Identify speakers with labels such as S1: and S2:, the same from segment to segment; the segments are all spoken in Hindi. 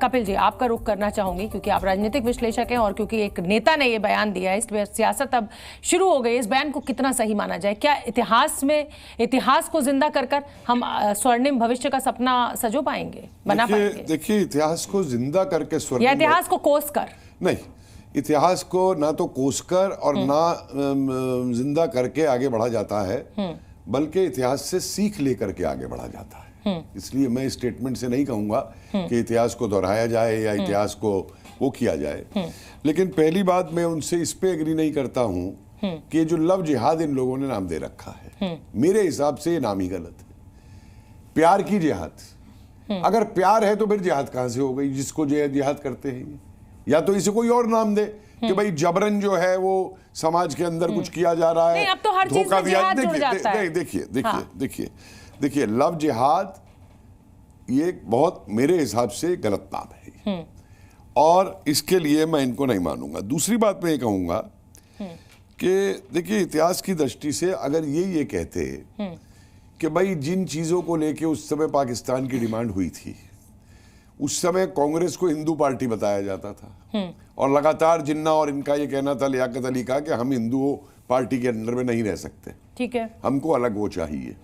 S1: कपिल जी, आपका रुख करना चाहूंगी क्योंकि आप राजनीतिक विश्लेषक हैं और क्योंकि एक नेता ने ये बयान दिया है, इस सियासत अब शुरू हो गई। इस बयान को कितना सही माना जाए? क्या इतिहास को जिंदा कर हम स्वर्णिम भविष्य का सपना सजो पाएंगे, बना पाएंगे?
S2: देखिए, इतिहास को जिंदा करके स्वर्णिम,
S1: या इतिहास को कोस कर
S2: नहीं, इतिहास को ना तो कोस कर और ना जिंदा करके आगे बढ़ा जाता है, बल्कि इतिहास से सीख लेकर के आगे बढ़ा जाता है। इसलिए मैं इस स्टेटमेंट से नहीं कहूंगा कि इतिहास को दोहराया जाए या इतिहास को वो किया जाए, लेकिन पहली बात मैं उनसे इस पे एग्री नहीं करता हूं कि जो लव जिहाद इन लोगों ने नाम दे रखा है, मेरे हिसाब से ये नाम ही गलत है। प्यार की जिहाद, अगर प्यार है तो फिर जिहाद कहां से हो गई जिसको जिहाद कहते हैं? या तो इसे कोई और नाम दे कि भाई जबरन जो है वो समाज के अंदर कुछ किया जा रहा है,
S1: अब तो हर चीज में जिहाद जुड़ जाता है।
S2: देखिए, लव जिहाद ये बहुत मेरे हिसाब से गलत नाम है और इसके लिए मैं इनको नहीं मानूंगा। दूसरी बात मैं ये कहूंगा कि देखिए, इतिहास की दृष्टि से अगर ये कहते कि भाई जिन चीजों को लेके उस समय पाकिस्तान की डिमांड हुई थी, उस समय कांग्रेस को हिंदू पार्टी बताया जाता था और लगातार जिन्ना और इनका ये कहना था, लियाकत अली का, कि हम हिंदू पार्टी के अंडर में नहीं रह सकते, ठीक है, हमको अलग वो चाहिए,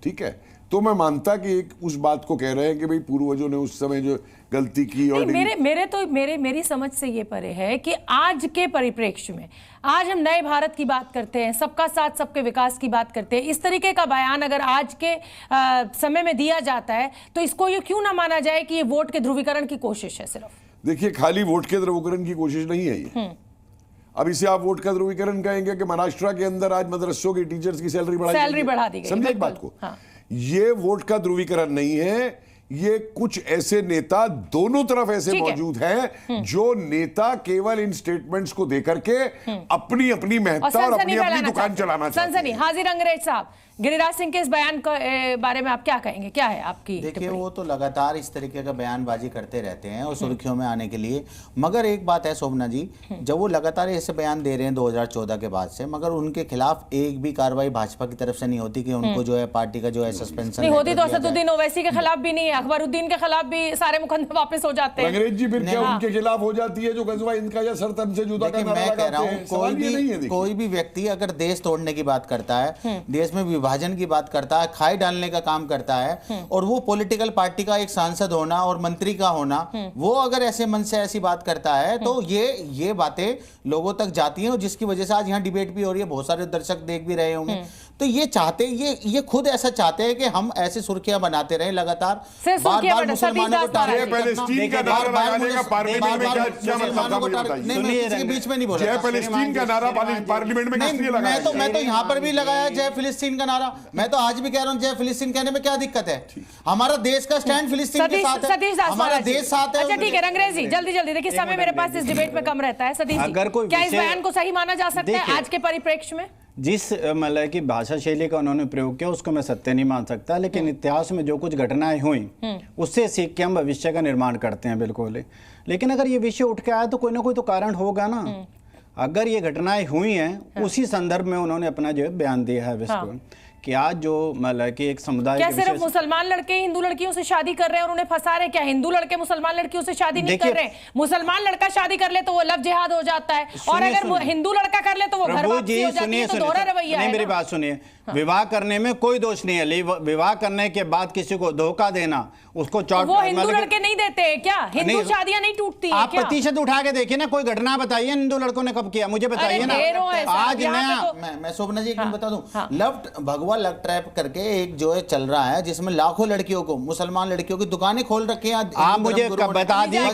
S2: ठीक है। तो मैं मानता कि एक उस बात को कह रहे हैं कि भाई पूर्वजों ने उस समय जो गलती की, और
S1: मेरी समझ से ये परे है कि आज के परिप्रेक्ष्य में आज हम नए भारत की बात करते हैं, सबका साथ सबके विकास की बात करते हैं। इस तरीके का बयान अगर आज के समय में दिया जाता है तो इसको ये क्यों ना माना जाए कि ये वोट के ध्रुवीकरण की कोशिश है? सिर्फ
S2: देखिए, खाली वोट के ध्रुवीकरण की कोशिश नहीं है ये। अब इसे आप वोट का ध्रुवीकरण कहेंगे कि महाराष्ट्र के अंदर आज मदरसों की टीचर्स की सैलरी बढ़ा दी गई, समझे एक बात को? हाँ। ये वोट का ध्रुवीकरण नहीं है, ये कुछ ऐसे नेता दोनों तरफ ऐसे मौजूद हैं जो नेता केवल इन स्टेटमेंट्स को देकर के अपनी अपनी महत्ता और अपनी अपनी दुकान चलाना चाहते हैं।
S1: हाजिर अंग्रेज साहब, गिरिराज सिंह के इस बयान के बारे में आप क्या कहेंगे? क्या है आपकी?
S3: देखिए, वो तो लगातार इस तरीके का बयानबाजी करते रहते हैं और सुर्खियों में आने के लिए। मगर एक बात है शोभना जी, जब वो लगातार ऐसे बयान दे रहे हैं 2014 के बाद से, मगर उनके खिलाफ एक भी कार्रवाई भाजपा की तरफ से नहीं होती कि उनको जो है पार्टी का जो है सस्पेंशन
S1: नहीं होती। तो असदुद्दीन ओवैसी के खिलाफ भी नहीं है, अकबरुद्दीन के खिलाफ भी सारे मुकदमे वापस हो जाते हैं।
S2: अंग्रेज जी फिर क्या उनके खिलाफ हो जाती है जो गजवा इनका या सरतन से जुदा का नारा लगाते हैं? मैं कह रहा हूं,
S3: कोई भी व्यक्ति अगर देश तोड़ने की बात करता है, देश में विभाजन की बात करता है, खाई डालने का काम करता है, और वो पॉलिटिकल पार्टी का एक सांसद होना और मंत्री का होना, वो अगर ऐसे मन से ऐसी बात करता है तो ये बातें लोगों तक जाती हैं, और जिसकी वजह से आज यहाँ डिबेट भी हो रही है, बहुत सारे दर्शक देख भी रहे होंगे। तो ये चाहते, ये खुद ऐसा चाहते हैं कि हम ऐसे सुर्खियां बनाते रहे लगातार, बार-बार मुसलमानों को टारगेट करना।
S2: पैलेस्टीन का नारा लगाने का पार्लियामेंट में क्या मतलब है?
S3: बीच में नहीं बोला
S2: जय पैलेस्टीन का नारा पार्लियामेंट में किस लिए लगाया?
S3: मैं तो यहाँ पर भी लगाया जय फिलिस्तीन का नारा। मैं तो आज भी कह रहा हूँ जय फिलिस्तीन कहने में क्या दिक्कत है? हमारा देश का स्टैंड फिलिस्तीन के साथ है, हमारा देश साथ है।
S1: अच्छा ठीक है, अंग्रेज जी जल्दी देखिए, समय मेरे पास इस डिबेट में कम रहता है। सतीश जी, क्या इस बयान को सही माना जा सकता है आज के परिप्रेक्ष्य में?
S4: जिस मतलब की भाषा शैली का उन्होंने प्रयोग किया उसको मैं सत्य नहीं मान सकता, लेकिन इतिहास में जो कुछ घटनाएं हुई उससे सीख के हम भविष्य का निर्माण करते हैं, बिल्कुल। लेकिन अगर ये विषय उठ के आया तो कोई ना कोई तो कारण होगा ना। अगर ये घटनाएं हुई हैं उसी संदर्भ में उन्होंने अपना जो है बयान दिया है विश्व कि आज जो मतलब कि एक समुदाय,
S1: क्या सिर्फ मुसलमान लड़के हिंदू लड़कियों से शादी कर रहे हैं और उन्हें फंसा रहे? क्या हिंदू लड़के मुसलमान लड़कियों से शादी नहीं कर रहे? मुसलमान लड़का शादी कर ले तो वो लव जिहाद हो जाता है, और अगर हिंदू लड़का कर ले तो वो घर वापसी हो जाती है। तो दोहरा रवैया है।
S4: मेरी बात सुनिए, विवाह करने में कोई दोष नहीं है, विवाह करने के बाद किसी को धोखा देना, उसको
S1: वो हिंदू लड़के नहीं देते हैं क्या? हिंदू शादियां नहीं टूटती?
S4: आप प्रतिशत उठा के देखिए ना, कोई घटना बताइए हिंदू लड़कों ने कब किया, मुझे बताइए ना।
S3: आज मैं शोभना जी एक बता दूं, लव भगवा लव ट्रैप करके एक जो है चल रहा है, जिसमें लाखों लड़कियों को, मुसलमान लड़कियों की दुकानें खोल रखी हैं।
S4: आप मुझे बता दिए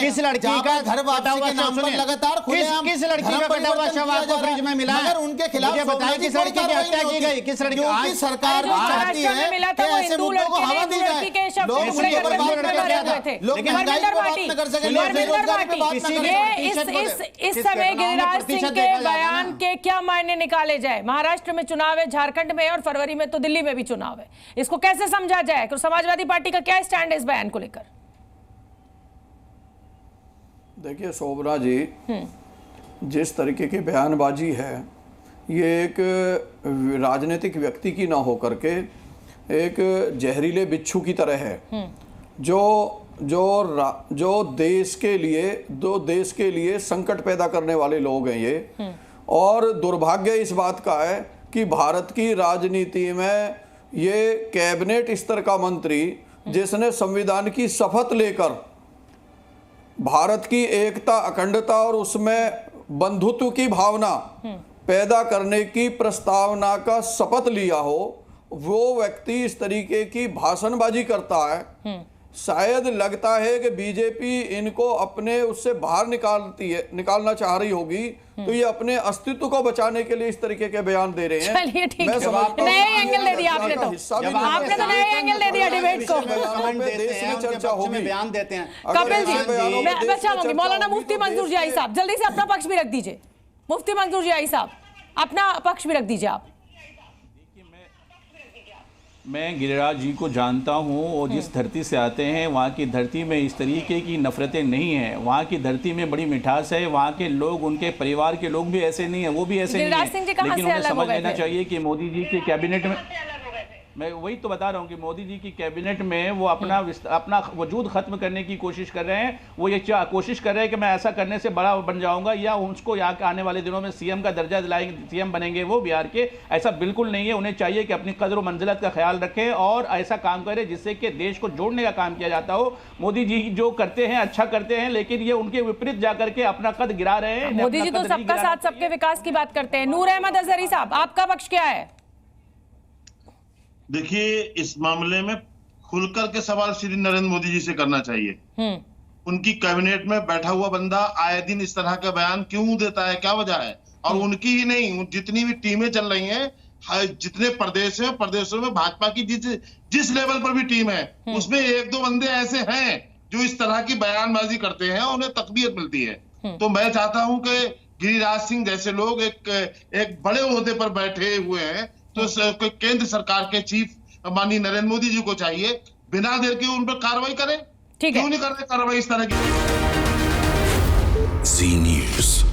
S4: किस लड़की का
S3: घर वापसी के नाम पर लगातार
S4: किस लड़की का कटा हुआ शव आपको फ्रिज में मिला है?
S3: उनके खिलाफ
S4: बताया किस लड़की की हत्या की गई, किस लड़की
S3: की सरकार भी चाहती है कि ऐसे मुद्दों को हवा दी जाए, लोग उनके ऊपर बात न कर सके, लोग महंगाई पर बात न कर सके, लोग बेरोजगारी पर बात न कर सके।
S1: इस समय गिरिराज सिंह के बयान के क्या मायने निकाले जाए? महाराष्ट्र में चुनाव है, झारखंड में, और फरवरी में तो दिल्ली में भी चुनाव है। इसको कैसे समझा जाए? समाजवादी पार्टी का क्या स्टैंड है इस बयान को लेकर?
S5: देखिए शोभना जी, जिस तरीके की बयानबाजी है, ये एक राजनीतिक व्यक्ति की ना हो करके एक जहरीले बिच्छू की तरह है जो जो देश के लिए संकट पैदा करने वाले लोग हैं ये। और दुर्भाग्य इस बात का है कि भारत की राजनीति में ये कैबिनेट स्तर का मंत्री जिसने संविधान की शपथ लेकर भारत की एकता, अखंडता और उसमें बंधुत्व की भावना पैदा करने की प्रस्तावना का शपथ लिया हो, वो व्यक्ति इस तरीके की भाषणबाजी करता है। शायद लगता है कि बीजेपी इनको अपने उससे बाहर निकालना चाह रही होगी, तो ये अपने अस्तित्व को बचाने के लिए इस तरीके के बयान दे रहे हैं।
S1: चलिए ठीक है, नए एंगल दे दिया आपने तो नए एंगल दे दिया डिबेट को।
S5: देश में चर्चा होगी,
S4: बयान देते हैं।
S1: कपिल जी, मैं चाहूंगी मौलाना मुफ्ती मंजूर जी आई साहब जल्दी से अपना पक्ष भी रख दीजिए। मुफ्ती मंजूर जी आई साहब अपना पक्ष भी रख दीजिए आप।
S6: मैं गिरिराज जी को जानता हूं और जिस धरती से आते हैं वहाँ की धरती में इस तरीके की नफरतें नहीं हैं। वहाँ की धरती में बड़ी मिठास है। वहाँ के लोग, उनके परिवार के लोग भी ऐसे नहीं हैं, वो भी ऐसे नहीं हैं। लेकिन उन्हें समझ लेना चाहिए कि मोदी जी के कैबिनेट में, मैं वही तो बता रहा हूँ कि मोदी जी की कैबिनेट में वो अपना वजूद खत्म करने की कोशिश कर रहे हैं। वो ये कोशिश कर रहे हैं कि मैं ऐसा करने से बड़ा बन जाऊंगा या उसको यहाँ के आने वाले दिनों में सीएम का दर्जा दिलाएंगे, सीएम बनेंगे वो बिहार के। ऐसा बिल्कुल नहीं है। उन्हें चाहिए कि अपनी कदर मंजिलत का ख्याल रखें और ऐसा काम करें जिससे कि देश को जोड़ने का काम किया जाता हो। मोदी जी जो करते हैं अच्छा करते हैं, लेकिन ये उनके विपरीत जाकर के अपना कद गिरा रहे हैं।
S1: मोदी जी तो सबका साथ सबके विकास की बात करते हैं। नूर अहमद अजहरी साहब आपका पक्ष क्या है?
S7: देखिए, इस मामले में खुलकर के सवाल श्री नरेंद्र मोदी जी से करना चाहिए। उनकी कैबिनेट में बैठा हुआ बंदा आए दिन इस तरह का बयान क्यों देता है, क्या वजह है? और उनकी ही नहीं, जितनी भी टीमें चल रही हैं, जितने प्रदेश हैं, प्रदेशों में भाजपा की जिस लेवल पर भी टीम है, उसमें एक दो बंदे ऐसे हैं जो इस तरह की बयानबाजी करते हैं, उन्हें तकबीयत मिलती है। तो मैं चाहता हूं कि गिरिराज सिंह जैसे लोग एक बड़े ओहदे पर बैठे हुए हैं, तो केंद्र सरकार के चीफ माननीय नरेंद्र मोदी जी को चाहिए बिना देर के उन पर कार्रवाई करें। क्यों नहीं कर रहे कार्रवाई इस तरह की?
S8: जी न्यूज़।